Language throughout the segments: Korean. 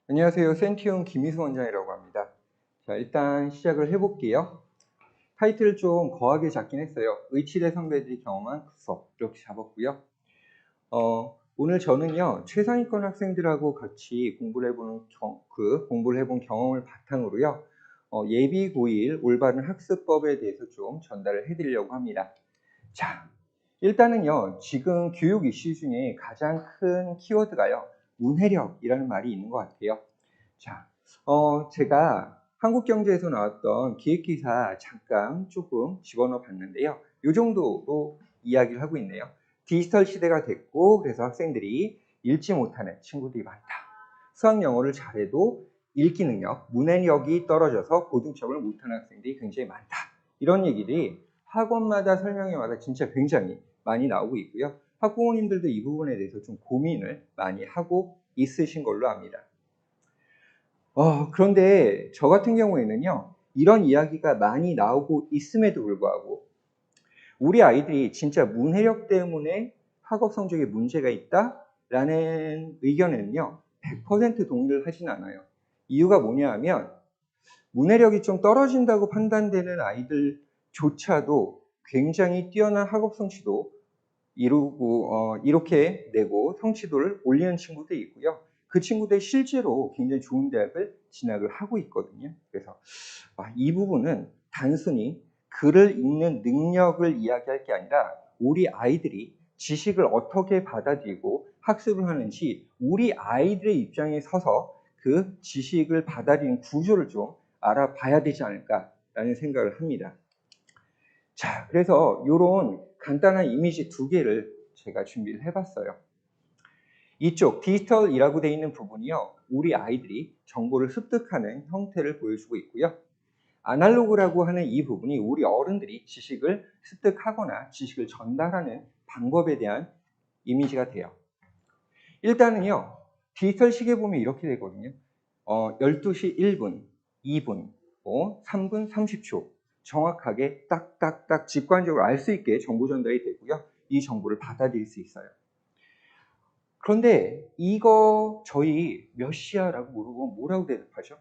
안녕하세요. 센티움 김희수 원장이라고 합니다. 자, 일단 시작을 해볼게요. 타이틀을 좀 거하게 잡긴 했어요. 의치대 선배들이 경험한 수업 이렇게 잡았고요. 오늘 저는요 최상위권 학생들하고 같이 공부를 해본 경험을 바탕으로요 예비 고1 올바른 학습법에 대해서 좀 전달을 해드리려고 합니다. 자, 일단은요 지금 교육 이슈 중에 가장 큰 키워드가요 문해력이라는 말이 있는 것 같아요. 자, 제가 한국경제에서 나왔던 기획기사 잠깐 조금 집어넣어 봤는데요. 이 정도로 이야기를 하고 있네요. 디지털 시대가 됐고 그래서 학생들이 읽지 못하는 친구들이 많다. 수학 영어를 잘해도 읽기 능력, 문해력이 떨어져서 고등점을 못하는 학생들이 굉장히 많다. 이런 얘기들이 학원마다 설명회마다 진짜 굉장히 많이 나오고 있고요. 학부모님들도 이 부분에 대해서 좀 고민을 많이 하고 있으신 걸로 압니다. 그런데 저 같은 경우에는요, 이런 이야기가 많이 나오고 있음에도 불구하고 우리 아이들이 진짜 문해력 때문에 학업 성적에 문제가 있다라는 의견에는요, 100% 동의를 하진 않아요. 이유가 뭐냐 하면 문해력이 좀 떨어진다고 판단되는 아이들조차도 굉장히 뛰어난 학업 성취도 이루고 이렇게 내고 성취도를 올리는 친구들이 있고요. 그 친구들이 실제로 굉장히 좋은 대학을 진학을 하고 있거든요. 그래서 이 부분은 단순히 글을 읽는 능력을 이야기할 게 아니라 우리 아이들이 지식을 어떻게 받아들이고 학습을 하는지 우리 아이들의 입장에 서서 그 지식을 받아들이는 구조를 좀 알아봐야 되지 않을까라는 생각을 합니다. 자, 그래서 이런 간단한 이미지 두 개를 제가 준비를 해봤어요. 이쪽 디지털이라고 되어 있는 부분이요, 우리 아이들이 정보를 습득하는 형태를 보여주고 있고요. 아날로그라고 하는 이 부분이 우리 어른들이 지식을 습득하거나 지식을 전달하는 방법에 대한 이미지가 돼요. 일단은요, 디지털 시계 보면 이렇게 되거든요. 12시 1분, 2분, 3분 30초 정확하게 딱딱딱 직관적으로 알 수 있게 정보 전달이 되고요. 이 정보를 받아들일 수 있어요. 그런데 이거 저희 몇 시야? 라고 물어보면 뭐라고 대답하죠?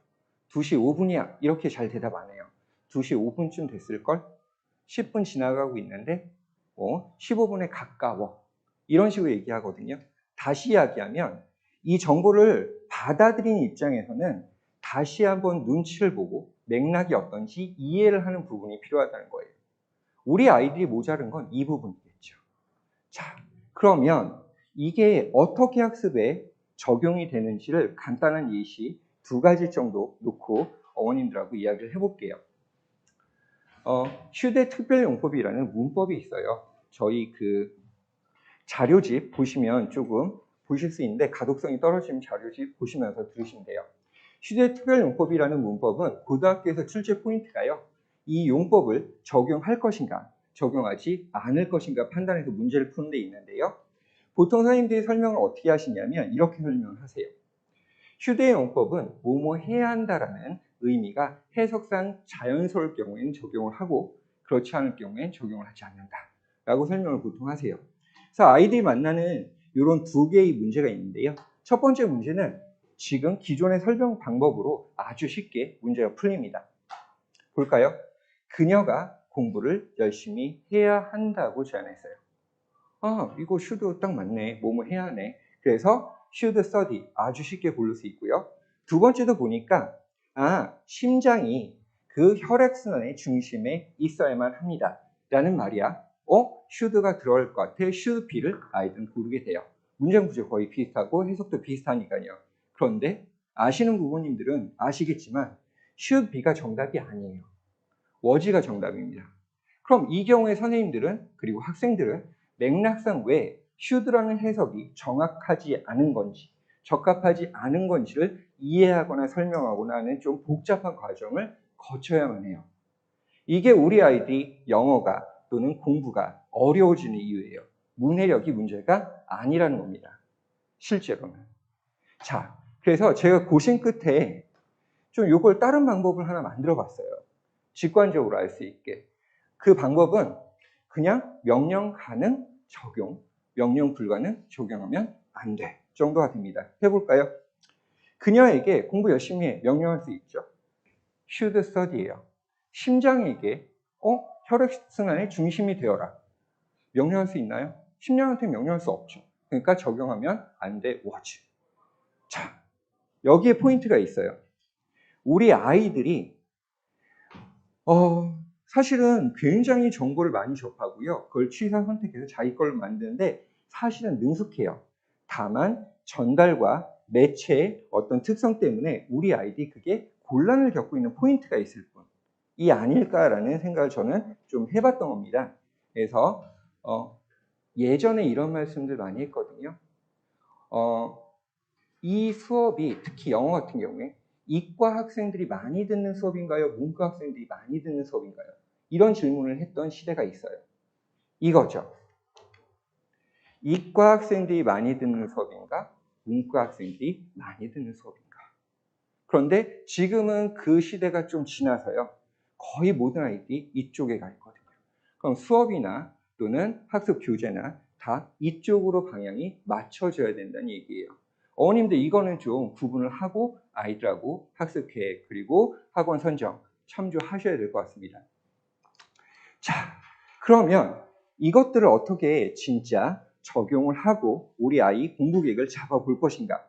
2시 5분이야. 이렇게 잘 대답 안 해요. 2시 5분쯤 됐을걸? 10분 지나가고 있는데 15분에 가까워. 이런 식으로 얘기하거든요. 다시 이야기하면 이 정보를 받아들이는 입장에서는 다시 한번 눈치를 보고 맥락이 어떤지 이해를 하는 부분이 필요하다는 거예요. 우리 아이들이 모자른 건 이 부분이겠죠. 자, 그러면 이게 어떻게 학습에 적용이 되는지를 간단한 예시 두 가지 정도 놓고 어머님들하고 이야기를 해볼게요. 휴대특별용법이라는 문법이 있어요. 저희 그 자료집 보시면 조금 보실 수 있는데 가독성이 떨어지는 자료집 보시면서 들으시면 돼요. 휴대특별용법이라는 문법은 고등학교에서 출제 포인트가요, 이 용법을 적용할 것인가 적용하지 않을 것인가 판단해서 문제를 푸는 데 있는데요. 보통 선생님들이 설명을 어떻게 하시냐면 이렇게 설명을 하세요. 휴대용법은 뭐뭐 해야 한다라는 의미가 해석상 자연스러울 경우에는 적용을 하고 그렇지 않을 경우에는 적용을 하지 않는다 라고 설명을 보통 하세요. 그래서 아이들이 만나는 이런 두 개의 문제가 있는데요. 첫 번째 문제는 지금 기존의 설명 방법으로 아주 쉽게 문제가 풀립니다. 볼까요? 그녀가 공부를 열심히 해야 한다고 제안했어요. 이거 should 딱 맞네. 뭐뭐 해야 하네. 그래서 should study 아주 쉽게 고를 수 있고요. 두 번째도 보니까 심장이 그 혈액순환의 중심에 있어야만 합니다 라는 말이야. should가 들어갈 것 같아. should be를 아이들은 고르게 돼요. 문장 구조 거의 비슷하고 해석도 비슷하니까요. 그런데 아시는 부모님들은 아시겠지만 should be가 정답이 아니에요. was가 정답입니다. 그럼 이 경우에 선생님들은 그리고 학생들은 맥락상 왜 should라는 해석이 정확하지 않은 건지 적합하지 않은 건지를 이해하거나 설명하거나 하는 좀 복잡한 과정을 거쳐야만 해요. 이게 우리 아이들이 영어가 또는 공부가 어려워지는 이유예요. 문해력이 문제가 아니라는 겁니다. 실제로는. 자, 그래서 제가 고심 끝에 좀 이걸 다른 방법을 하나 만들어 봤어요. 직관적으로 알 수 있게. 그 방법은 그냥 명령 가능 적용, 명령 불가능 적용하면 안 돼 정도가 됩니다. 해볼까요? 그녀에게 공부 열심히 해 명령할 수 있죠. should study예요. 심장에게 혈액순환의 중심이 되어라 명령할 수 있나요? 심장한테 명령할 수 없죠. 그러니까 적용하면 안 돼. watch. 자, 여기에 포인트가 있어요. 우리 아이들이 사실은 굉장히 정보를 많이 접하고요. 그걸 취사 선택해서 자기 걸로 만드는데 사실은 능숙해요. 다만 전달과 매체의 어떤 특성 때문에 우리 아이들이 그게 곤란을 겪고 있는 포인트가 있을 뿐. 이 아닐까라는 생각을 저는 좀 해봤던 겁니다. 그래서 예전에 이런 말씀들 많이 했거든요. 이 수업이 특히 영어 같은 경우에 이과 학생들이 많이 듣는 수업인가요? 문과 학생들이 많이 듣는 수업인가요? 이런 질문을 했던 시대가 있어요. 이거죠. 이과 학생들이 많이 듣는 수업인가? 문과 학생들이 많이 듣는 수업인가? 그런데 지금은 그 시대가 좀 지나서요. 거의 모든 아이들이 이쪽에 가 있거든요. 그럼 수업이나 또는 학습 교재나 다 이쪽으로 방향이 맞춰져야 된다는 얘기예요. 어머님들 이거는 좀 구분을 하고 아이들하고 학습 계획 그리고 학원 선정 참조하셔야 될 것 같습니다. 자, 그러면 이것들을 어떻게 진짜 적용을 하고 우리 아이 공부 계획을 잡아볼 것인가?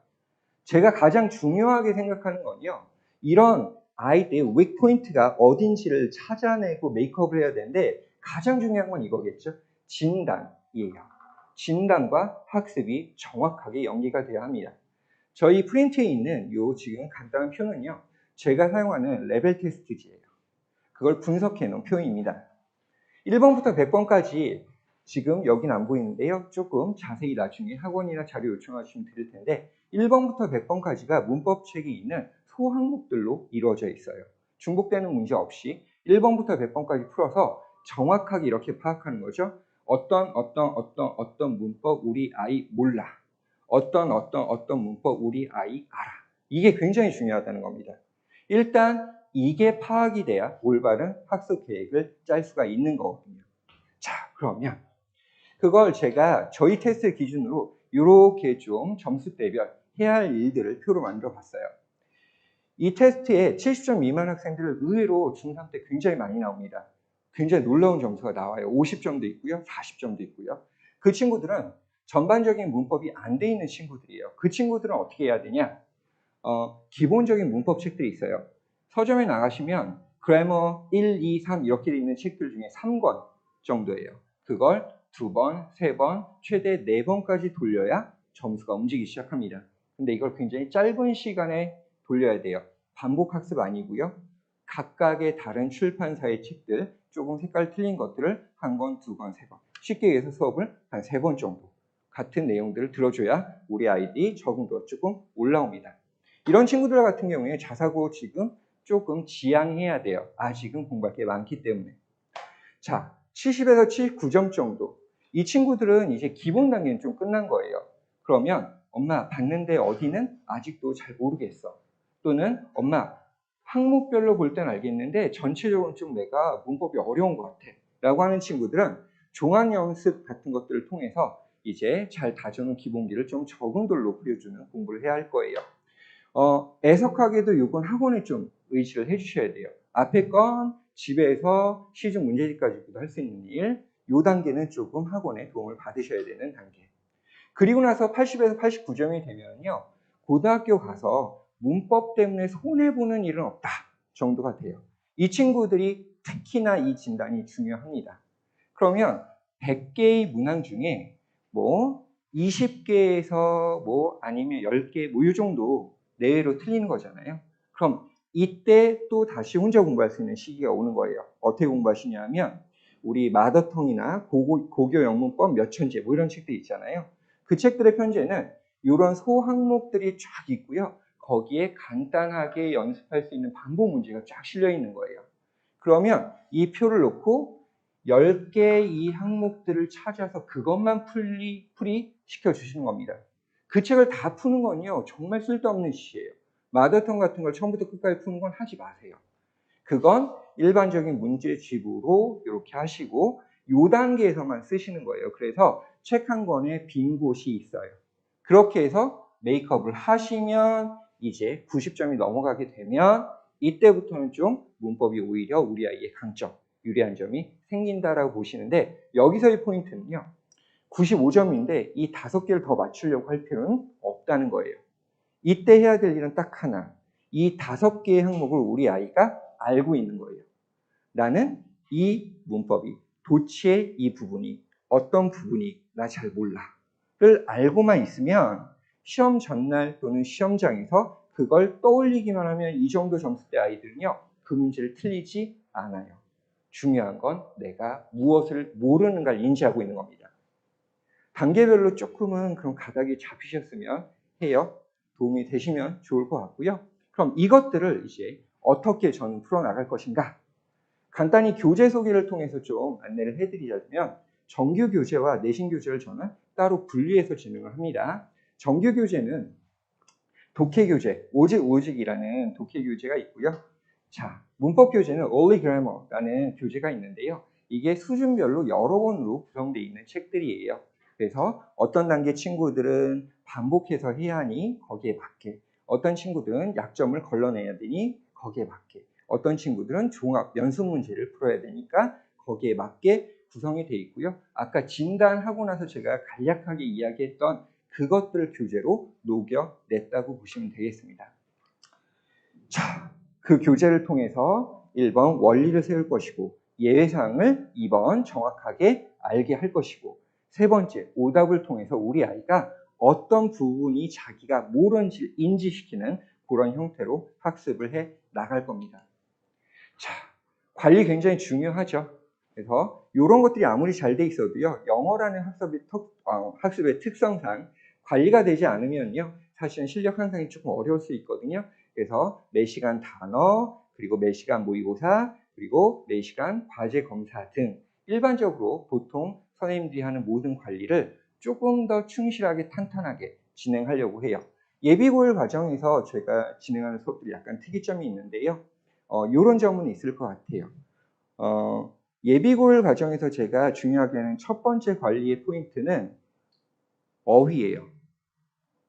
제가 가장 중요하게 생각하는 건요. 이런 아이들의 weak 포인트가 어딘지를 찾아내고 메이크업을 해야 되는데 가장 중요한 건 이거겠죠. 진단이에요. 진단과 학습이 정확하게 연계가 돼야 합니다. 저희 프린트에 있는 요 지금 간단한 표는요. 제가 사용하는 레벨 테스트지예요. 그걸 분석해 놓은 표입니다. 1번부터 100번까지 지금 여긴 안 보이는데요. 조금 자세히 나중에 학원이나 자료 요청하시면 드릴 텐데 1번부터 100번까지가 문법책에 있는 소항목들로 이루어져 있어요. 중복되는 문제 없이 1번부터 100번까지 풀어서 정확하게 이렇게 파악하는 거죠. 어떤 문법 우리 아이 몰라. 어떤 문법 우리 아이 알아. 이게 굉장히 중요하다는 겁니다. 일단 이게 파악이 돼야 올바른 학습 계획을 짤 수가 있는 거거든요. 자, 그러면 그걸 제가 저희 테스트 기준으로 이렇게 좀 점수대별 해야 할 일들을 표로 만들어 봤어요. 이 테스트에 70점 미만 학생들을 의외로 중3 때 굉장히 많이 나옵니다. 굉장히 놀라운 점수가 나와요. 50점도 있고요. 40점도 있고요. 그 친구들은 전반적인 문법이 안 돼 있는 친구들이에요. 그 친구들은 어떻게 해야 되냐? 기본적인 문법 책들이 있어요. 서점에 나가시면 그래머 1, 2, 3 이렇게 돼 있는 책들 중에 3권 정도예요. 그걸 2번, 3번, 최대 4번까지 돌려야 점수가 움직이기 시작합니다. 근데 이걸 굉장히 짧은 시간에 돌려야 돼요. 반복 학습 아니고요. 각각의 다른 출판사의 책들, 조금 색깔 틀린 것들을 1권, 2권, 3권. 쉽게 얘기해서 수업을 한 3번 정도 같은 내용들을 들어줘야 우리 아이들이 적응도가 조금 올라옵니다. 이런 친구들 같은 경우에 자사고 지금 조금 지양해야 돼요. 아직은 공부할 게 많기 때문에. 자, 70에서 79점 정도. 이 친구들은 이제 기본 단계는 좀 끝난 거예요. 그러면 엄마 봤는데 어디는 아직도 잘 모르겠어. 또는 엄마 항목별로 볼 땐 알겠는데 전체적으로 좀 내가 문법이 어려운 것 같아. 라고 하는 친구들은 종합 연습 같은 것들을 통해서 이제 잘 다져놓은 기본기를 좀 적응도로 높여주는 공부를 해야 할 거예요. 애석하게도 이건 학원에 좀 의지를 해주셔야 돼요. 앞에 건 집에서 시중 문제집까지도 할 수 있는 일, 이 단계는 조금 학원에 도움을 받으셔야 되는 단계. 그리고 나서 80에서 89점이 되면요, 고등학교 가서 문법 때문에 손해보는 일은 없다 정도가 돼요. 이 친구들이 특히나 이 진단이 중요합니다. 그러면 100개의 문항 중에 뭐 20개에서 뭐 아니면 10개 뭐 이 정도 내외로 틀리는 거잖아요. 그럼 이때 또 다시 혼자 공부할 수 있는 시기가 오는 거예요. 어떻게 공부하시냐면 우리 마더텅이나 고교 영문법 몇 천제 뭐 이런 책들 있잖아요. 그 책들의 편제는 이런 소항목들이 쫙 있고요. 거기에 간단하게 연습할 수 있는 반복 문제가 쫙 실려 있는 거예요. 그러면 이 표를 놓고 10개 이 항목들을 찾아서 그것만 풀이 시켜주시는 겁니다. 그 책을 다 푸는 건요, 정말 쓸데없는 짓이에요. 마더텅 같은 걸 처음부터 끝까지 푸는 건 하지 마세요. 그건 일반적인 문제집으로 이렇게 하시고 요 단계에서만 쓰시는 거예요. 그래서 책 한 권에 빈 곳이 있어요. 그렇게 해서 메이크업을 하시면 이제 90점이 넘어가게 되면 이때부터는 좀 문법이 오히려 우리 아이의 강점, 유리한 점이 생긴다라고 보시는데, 여기서의 포인트는요. 95점인데 이 5개를 더 맞추려고 할 필요는 없다는 거예요. 이때 해야 될 일은 딱 하나. 이 5개의 항목을 우리 아이가 알고 있는 거예요. 나는 이 문법이, 도치의 이 부분이 어떤 부분이 나 잘 몰라 를 알고만 있으면 시험 전날 또는 시험장에서 그걸 떠올리기만 하면 이 정도 점수대 아이들은요, 그 문제를 틀리지 않아요. 중요한 건 내가 무엇을 모르는가를 인지하고 있는 겁니다. 단계별로 조금은 그런 가닥이 잡히셨으면 해요. 도움이 되시면 좋을 것 같고요. 그럼 이것들을 이제 어떻게 저는 풀어나갈 것인가? 간단히 교재 소개를 통해서 좀 안내를 해드리자면, 정규 교재와 내신 교재를 저는 따로 분리해서 진행을 합니다. 정규 교재는 독해 교재, 오직이라는 독해 교재가 있고요. 자, 문법 교재는 Only Grammar라는 교재가 있는데요. 이게 수준별로 여러 권으로 구성되어 있는 책들이에요. 그래서 어떤 단계 친구들은 반복해서 해야 하니 거기에 맞게, 어떤 친구들은 약점을 걸러내야 되니 거기에 맞게, 어떤 친구들은 종합 연습 문제를 풀어야 되니까 거기에 맞게 구성이 되어 있고요. 아까 진단하고 나서 제가 간략하게 이야기했던 그것들을 교재로 녹여냈다고 보시면 되겠습니다. 자, 그 교재를 통해서 1번 원리를 세울 것이고, 예외사항을 2번 정확하게 알게 할 것이고, 세 번째 오답을 통해서 우리 아이가 어떤 부분이 자기가 모르는지 인지시키는 그런 형태로 학습을 해 나갈 겁니다. 자, 관리 굉장히 중요하죠. 그래서 이런 것들이 아무리 잘 돼 있어도요, 영어라는 학습의 특성상 관리가 되지 않으면요, 사실은 실력 향상이 조금 어려울 수 있거든요. 그래서 매시간 단어, 그리고 매시간 모의고사, 그리고 매시간 과제 검사 등 일반적으로 보통 선생님들이 하는 모든 관리를 조금 더 충실하게 탄탄하게 진행하려고 해요. 예비고일 과정에서 제가 진행하는 수업들이 약간 특이점이 있는데요. 이런 점은 있을 것 같아요. 예비고일 과정에서 제가 중요하게 하는 첫 번째 관리의 포인트는 어휘예요.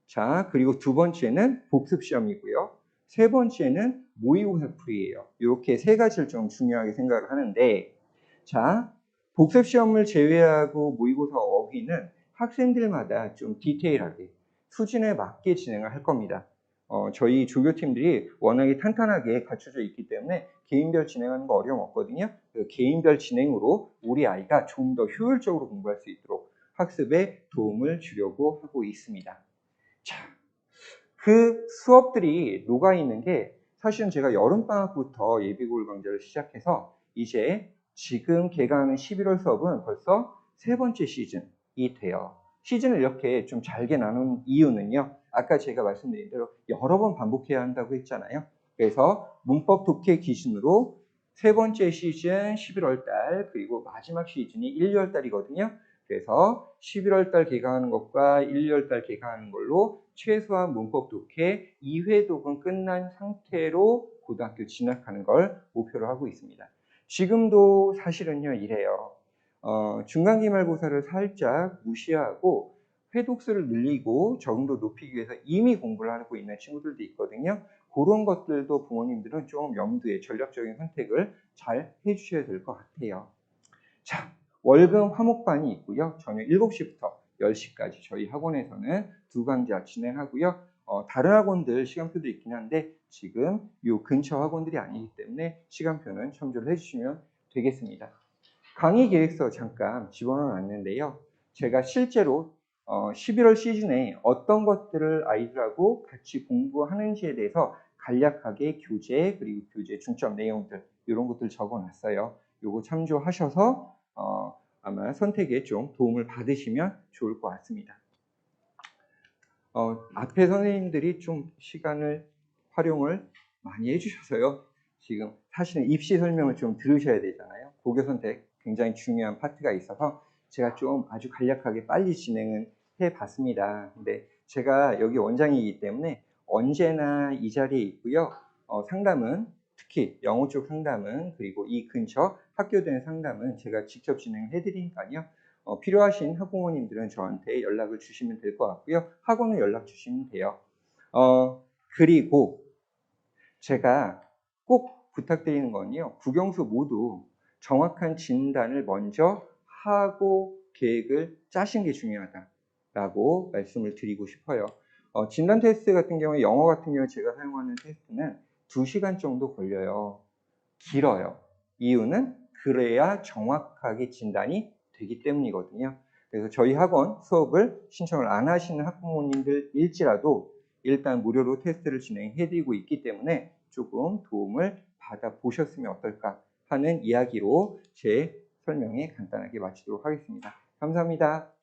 자, 그리고 두 번째는 복습 시험이고요. 세 번째는 모의고사 풀이예요. 이렇게 세 가지를 좀 중요하게 생각을 하는데, 자, 복습 시험을 제외하고 모의고사 어휘는 학생들마다 좀 디테일하게 수준에 맞게 진행을 할 겁니다. 저희 조교팀들이 워낙에 탄탄하게 갖춰져 있기 때문에 개인별 진행하는 거 어려움 없거든요. 그 개인별 진행으로 우리 아이가 좀 더 효율적으로 공부할 수 있도록 학습에 도움을 주려고 하고 있습니다. 자, 그 수업들이 녹아있는 게 사실은 제가 여름방학부터 예비고일 강좌를 시작해서 이제 지금 개강하는 11월 수업은 벌써 세 번째 시즌이 돼요. 시즌을 이렇게 좀 잘게 나눈 이유는요, 아까 제가 말씀드린 대로 여러 번 반복해야 한다고 했잖아요. 그래서 문법 독해 기준으로 세 번째 시즌 11월 달, 그리고 마지막 시즌이 1월 달이거든요. 그래서 11월 달 개강하는 것과 1월 달 개강하는 걸로 최소한 문법 독해 2회 독은 끝난 상태로 고등학교 진학하는 걸 목표로 하고 있습니다. 지금도 사실은요, 이래요. 중간기말고사를 살짝 무시하고 회독수를 늘리고 적응도 높이기 위해서 이미 공부를 하고 있는 친구들도 있거든요. 그런 것들도 부모님들은 좀 염두에 전략적인 선택을 잘 해주셔야 될 것 같아요. 자, 월금 화목반이 있고요. 저녁 7시부터 10시까지 저희 학원에서는 두 강좌 진행하고요. 다른 학원들 시간표도 있긴 한데 지금 이 근처 학원들이 아니기 때문에 시간표는 참조를 해주시면 되겠습니다. 강의 계획서 잠깐 집어넣어 놨는데요. 제가 실제로 11월 시즌에 어떤 것들을 아이들하고 같이 공부하는지에 대해서 간략하게 교재, 그리고 교재 중점 내용들 이런 것들 적어놨어요. 요거 참조하셔서 아마 선택에 좀 도움을 받으시면 좋을 것 같습니다. 앞에 선생님들이 좀 시간을 활용을 많이 해주셔서요. 지금 사실은 입시 설명을 좀 들으셔야 되잖아요. 고교 선택 굉장히 중요한 파트가 있어서 제가 좀 아주 간략하게 빨리 진행을 해봤습니다. 근데 제가 여기 원장이기 때문에 언제나 이 자리에 있고요. 상담은 특히 영어 쪽 상담은, 그리고 이 근처 학교들 상담은 제가 직접 진행해 드리니까요. 필요하신 학부모님들은 저한테 연락을 주시면 될 것 같고요. 학원은 연락 주시면 돼요. 그리고 제가 꼭 부탁드리는 건요. 국영수 모두 정확한 진단을 먼저 하고 계획을 짜시는 게 중요하다라고 말씀을 드리고 싶어요. 진단 테스트 같은 경우에 영어 같은 경우에 제가 사용하는 테스트는 2시간 정도 걸려요. 길어요. 이유는 그래야 정확하게 진단이 되기 때문이거든요. 그래서 저희 학원 수업을 신청을 안 하시는 학부모님들일지라도 일단 무료로 테스트를 진행해드리고 있기 때문에 조금 도움을 받아보셨으면 어떨까 하는 이야기로 제 설명에 간단하게 마치도록 하겠습니다. 감사합니다.